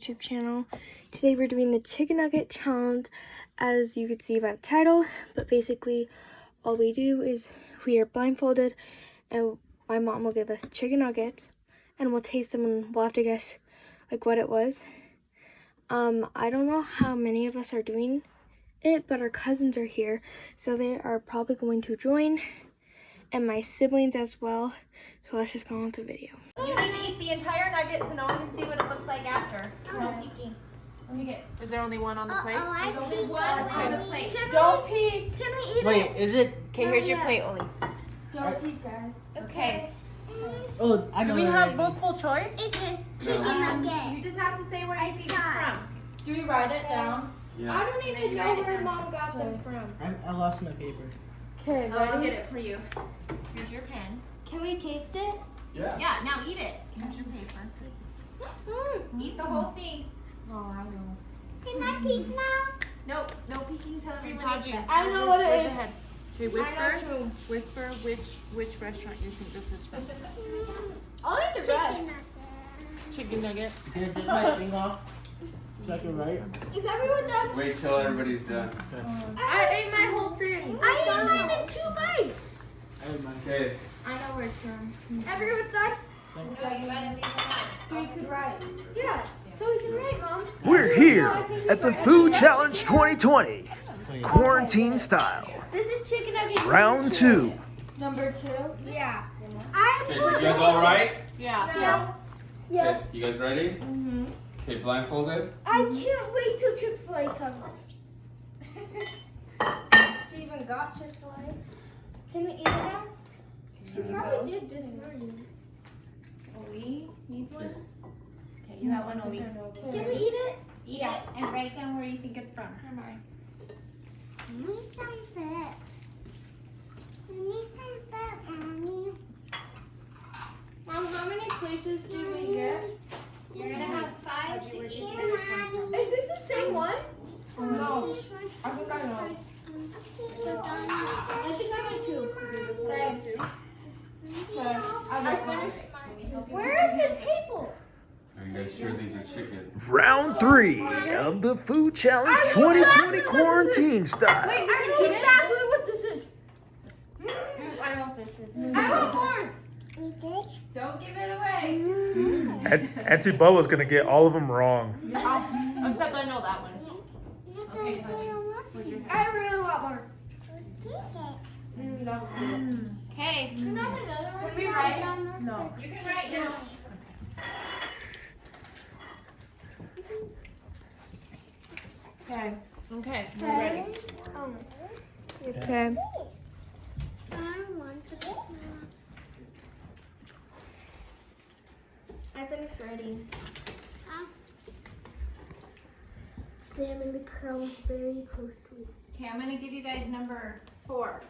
YouTube channel. Today we're doing the chicken nugget challenge, as you could see by the title. But basically, all we do is we are blindfolded, and my mom will give us chicken nuggets, and we'll taste them, and we'll have to guess like what it was. I don't know how many of us are doing it, but our cousins are here, so they are probably going to join, and my siblings as well. So let's just go on with the video. You need to eat the entire nugget so no one can see what it looks like after. No peeking. Let me get. Is there only one on the plate? There's only one on the plate. Don't peek. Can we eat Wait, it? is it? Okay, here's your plate, Oli. Don't peek, guys. Okay. Oh, I know. Do we have multiple choice? It's a chicken nugget. You just have to say where you think it's from. Do we write it down? Yeah. I don't even know where mom got them from. I lost my paper. Okay, Oh, I'll get it for you. Here's your pen. Can we taste it? Yeah, now eat it. Here's your paper. Eat the whole thing. Oh, I know. Can I peek now? Nope, no peeking till everyone eats it. I know what it is. Okay, whisper which restaurant you think this is from. I'll eat the rest. Chicken nugget. Can I take my thing off? So I can write? Is everyone done? Wait till everybody's done. I ate my whole thing. I ate mine in 2 bites. I have mine. Okay. I know where it's from. Everyone's done? No, you gotta leave it out. So you could write. Yeah, so we can write, Mom. We're here at the Food Challenge 2020, quarantine style. This is chicken nuggets. Round 2. Number 2? Yeah. Okay, you guys all right? Yeah. Yes. Yes. Okay, you guys ready? Mm-hmm. Okay, blindfolded. I can't wait till Chick-fil-A comes. She even got Chick-fil-A. Can we eat it now? She probably did this morning. Oli needs one? Okay, you have one, Oli. Can we eat it? Eat it and write down where you think it's from. Come on. Give me some that. Give me some that, Mommy. Mom, how many places did we get? You're gonna have 5 to eat. Is this the same one? No. I think I know. I think I know 2. Where is the table? Are you guys sure these are chicken? Round 3 of the Food Challenge 2020 quarantine style. Wait, I know exactly what this is. I know what this is. I want more. Don't give it away. Auntie Bubba's gonna get all of them wrong. Except I know that one. Okay, I really want more. Okay. Can we write? No. You can write now. Okay. Okay. We're ready. Okay. I finished writing. Examine the crumbs very closely. Okay, I'm gonna give you guys number 4.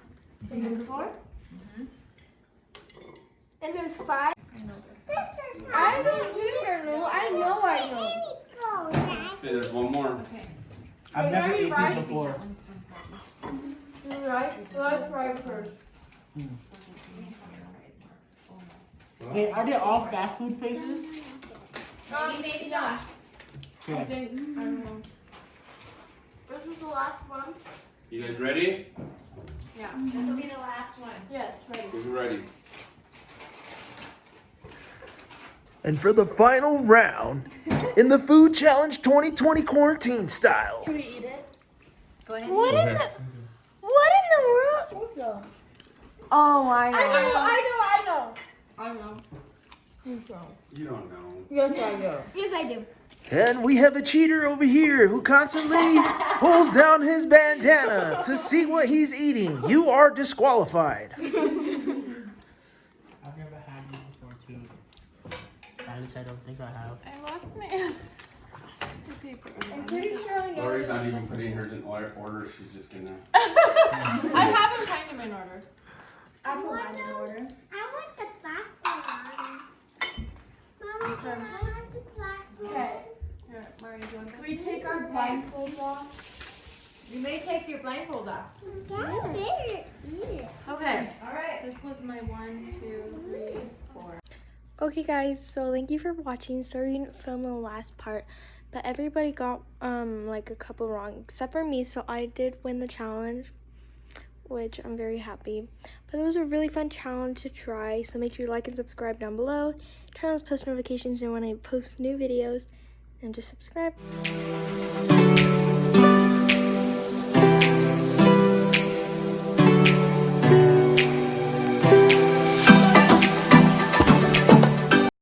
Number 4? Mm-hmm. And there's 5. I know this. This is I don't either know. I know. Go, Dad. Okay, there's one more. Okay. I've never Wait, eaten are you this before. Right? Let's write first. Wait, are they all fast food places? Maybe not. I Okay. think. I don't know. This is the last one? You guys ready? Yeah. This will be the last one. Yes, ready. Who's ready? And for the final round in the Food Challenge 2020 quarantine style. Can we eat it? Go ahead. What in the world? Oh, I know. I know. You don't know. Yes, I know. Yes, I do. And we have a cheater over here who constantly pulls down his bandana to see what he's eating. You are disqualified. I've never had these before too. At least I don't think I have. I lost my paper. I'm pretty sure I know. Lori's not even putting hers in order. She's just gonna. I have them kind of in order. I put mine in order. I want the black one. Mama, I want the black one. Okay. Here, Mario, do you want Can we take our blindfolds off? You may take your blindfold off. You better eat it. Okay. All right. This was my 1, 2, 3, 4. Okay guys, so thank you for watching. Sorry we didn't film the last part, but But everybody got like a couple wrong except for me, so I did win the challenge, which I'm very happy. But it was a really fun challenge to try, so make sure you like and subscribe down below. Turn on those post notifications when I post new videos, and just subscribe.